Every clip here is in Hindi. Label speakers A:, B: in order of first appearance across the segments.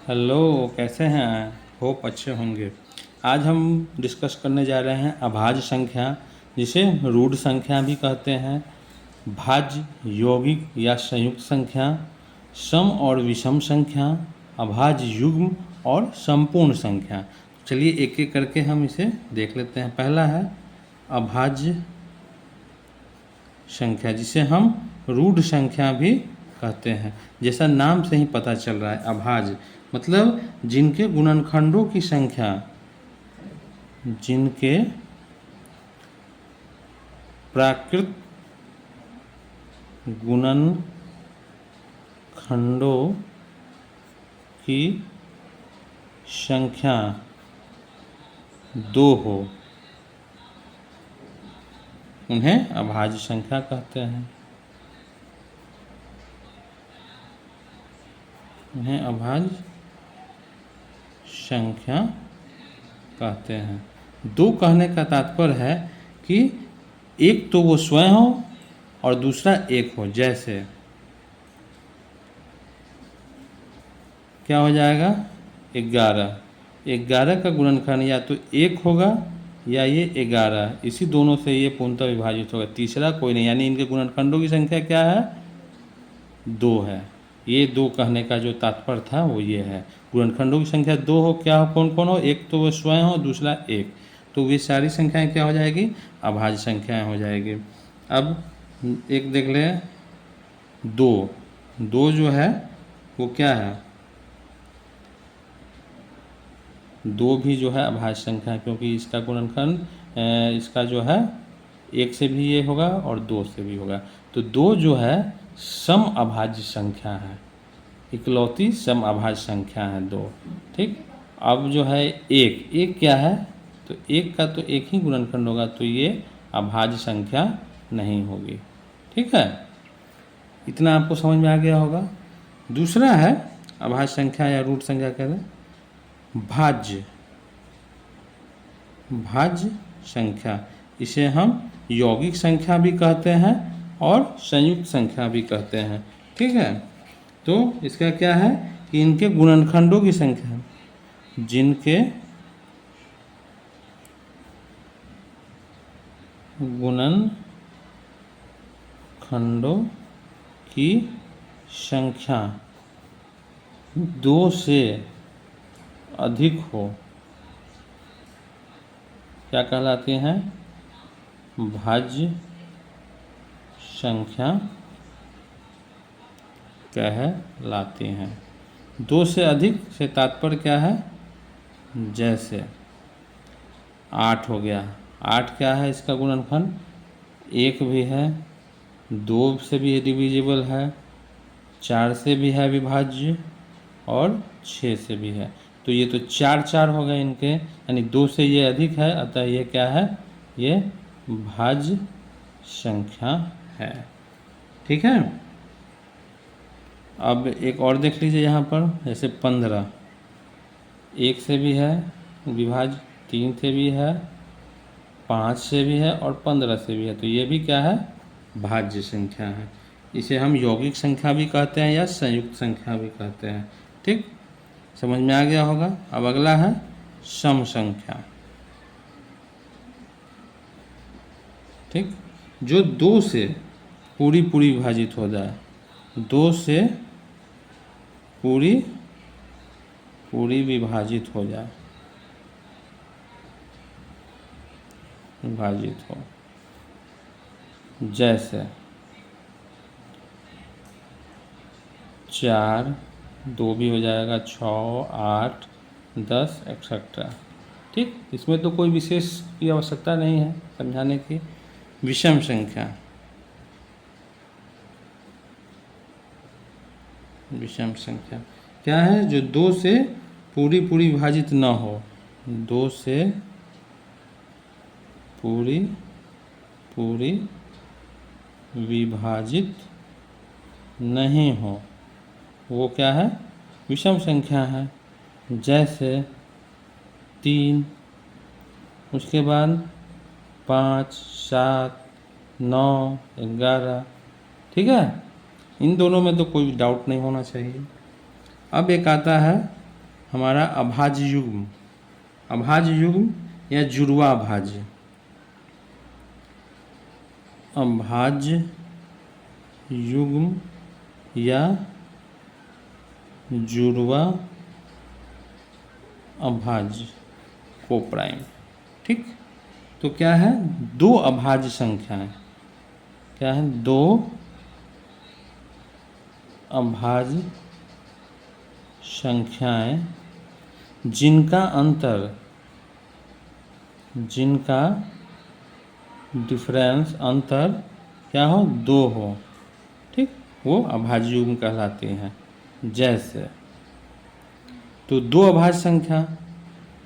A: हेलो, कैसे हैं? होप अच्छे होंगे। आज हम डिस्कस करने जा रहे हैं अभाज्य संख्या, जिसे रूढ़ संख्या भी कहते हैं, भाज्य, यौगिक या संयुक्त संख्या, सम और विषम संख्या, अभाज्य युग्म और संपूर्ण संख्या। चलिए एक एक करके हम इसे देख लेते हैं। पहला है अभाज्य संख्या, जिसे हम रूढ़ संख्या भी कहते हैं। जैसा नाम से ही पता चल रहा है, अभाज्य मतलब जिनके गुणनखंडों की संख्या, जिनके प्राकृत गुणनखंडों की संख्या 2 हो, उन्हें अभाज्य संख्या कहते हैं। उन्हें अभाज्य संख्या कहते हैं। 2 कहने का तात्पर्य है कि एक तो वो स्वयं हो और दूसरा 1 हो। जैसे क्या हो जाएगा? 11 का गुणनखंड या तो 1 होगा या ये 11, इसी दोनों से ये पूर्णतः विभाजित होगा, तीसरा कोई नहीं। यानी इनके गुणनखंडों की संख्या क्या है? 2 है। ये 2 कहने का जो तात्पर्य था वो ये है। गुणनखंडों की संख्या 2 हो, क्या हो, कौन कौन हो? एक तो वो स्वयं हो, दूसरा 1, तो वे सारी संख्याएं क्या हो जाएगी? अभाज्य संख्याएं हो जाएगी। अब एक देख ले, 2 जो है वो क्या है? 2 भी जो है अभाज्य संख्या है, क्योंकि इसका गुणनखंड इसका जो है 1 से भी ये होगा और 2 से भी होगा। तो 2 जो है सम अभाज्य संख्या है, इकलौती सम अभाज्य संख्या है 2। ठीक। अब जो है 1 क्या है? तो 1 का तो 1 ही गुणनखंड होगा, तो ये अभाज्य संख्या नहीं होगी। ठीक है, इतना आपको समझ में आ गया होगा। दूसरा है अभाज्य संख्या या रूढ़ संख्या कहते हैं भाज्य संख्या। इसे हम यौगिक संख्या भी कहते हैं और संयुक्त संख्या भी कहते हैं। ठीक है, तो इसका क्या है कि इनके गुणनखंडों की संख्या, जिनके गुणनखंडों की संख्या 2 से अधिक हो, क्या कहलाती हैं? भाज्य संख्या कहलाती हैं। 2 से अधिक से तात्पर्य क्या है? जैसे 8 हो गया। 8 क्या है इसका गुणनखंड? 1 भी है, 2 से भी डिविजिबल है, 4 से भी है विभाज्य और 6 से भी है। तो ये तो 4 हो गए इनके, यानी 2 से ये अधिक है, अतः ये क्या है? ये भाज्य संख्या है। ठीक है, अब एक और देख लीजिए यहाँ पर, जैसे 15, 1 से भी है विभाज्य, 3 से भी है, 5 से भी है और 15 से भी है, तो ये भी क्या है? भाज्य संख्या है। इसे हम यौगिक संख्या भी कहते हैं या संयुक्त संख्या भी कहते हैं। ठीक, समझ में आ गया होगा। अब अगला है सम संख्या। ठीक, जो 2 से पूरी विभाजित हो जाए, 2 से पूरी विभाजित हो जाए, विभाजित हो। जैसे 4, 2 भी हो जाएगा, 6, 8, 10 एक्सेट्रा। ठीक, इसमें तो कोई विशेष की आवश्यकता नहीं है समझाने की। विषम संख्या, विषम संख्या क्या है? जो 2 से पूरी विभाजित न हो, 2 से पूरी विभाजित नहीं हो, वो क्या है? विषम संख्या है। जैसे 3, उसके बाद 5, 7, 9, 11। ठीक है, इन दोनों में तो कोई डाउट नहीं होना चाहिए। अब एक आता है हमारा अभाज्य युग्म, अभाज्य युग्म या जुड़वा अभाज्य, अभाज्य युग्म या जुड़वा अभाज्य कोप्राइम। ठीक, तो क्या है, दो अभाज्य संख्याएं, क्या है, दो अभाज्य संख्याएं जिनका अंतर, जिनका डिफरेंस अंतर क्या हो, दो हो। ठीक, वो अभाज्य युग्म कहलाते हैं। जैसे तो दो अभाज्य संख्या,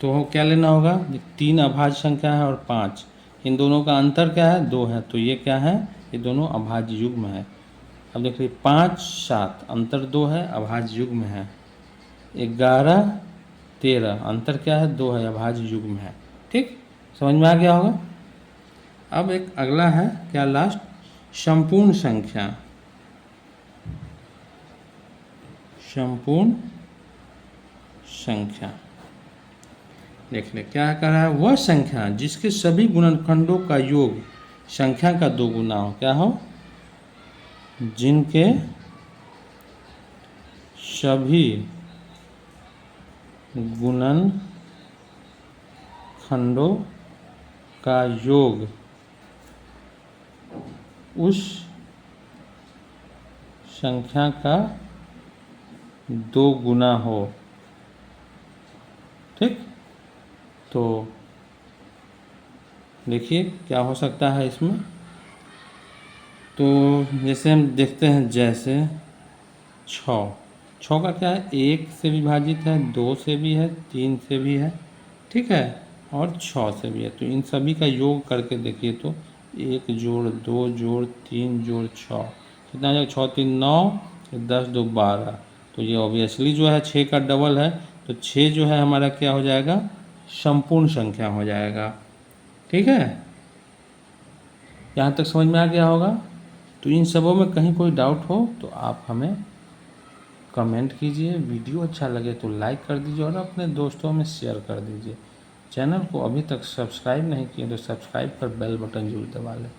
A: तो क्या लेना होगा, तीन अभाज्य संख्या है और 5, इन दोनों का अंतर क्या है, 2 है, तो ये क्या है, ये दोनों अभाज्य युग्म है। अब देखिए 5 7 अंतर 2 है, अभाज्य युग्म है। 11 13 अंतर क्या है, 2 है, अभाज्य युग्म है। ठीक, समझ में आ गया होगा। अब एक अगला है क्या, लास्ट, संपूर्ण संख्या, संपूर्ण संख्या। देख ले क्या कह रहा है, वह संख्या जिसके सभी गुणनखंडों का योग संख्या का 2 गुना हो, क्या हो, जिनके सभी गुणनखंडों का योग उस संख्या का 2 गुना हो। ठीक, तो देखिए क्या हो सकता है इसमें। तो जैसे हम देखते हैं, जैसे 6 का क्या है, 1 से विभाजित है, 2 से भी है, 3 से भी है, ठीक है, और 6 से भी है। तो इन सभी का योग करके देखिए तो 1 जोड़ 2 जोड़ 3 जोड़ 6 कितना आ जाएगा, 6 3 9, 10 2 12। तो ये ऑब्वियसली जो है 6 का डबल है, तो 6 जो है हमारा क्या हो जाएगा, संपूर्ण संख्या हो जाएगा। ठीक है, यहाँ तक समझ में आ गया होगा। तो इन सबों में कहीं कोई डाउट हो तो आप हमें कमेंट कीजिए। वीडियो अच्छा लगे तो लाइक कर दीजिए और अपने दोस्तों में शेयर कर दीजिए। चैनल को अभी तक सब्सक्राइब नहीं किए तो सब्सक्राइब कर बेल बटन जरूर दबा लें।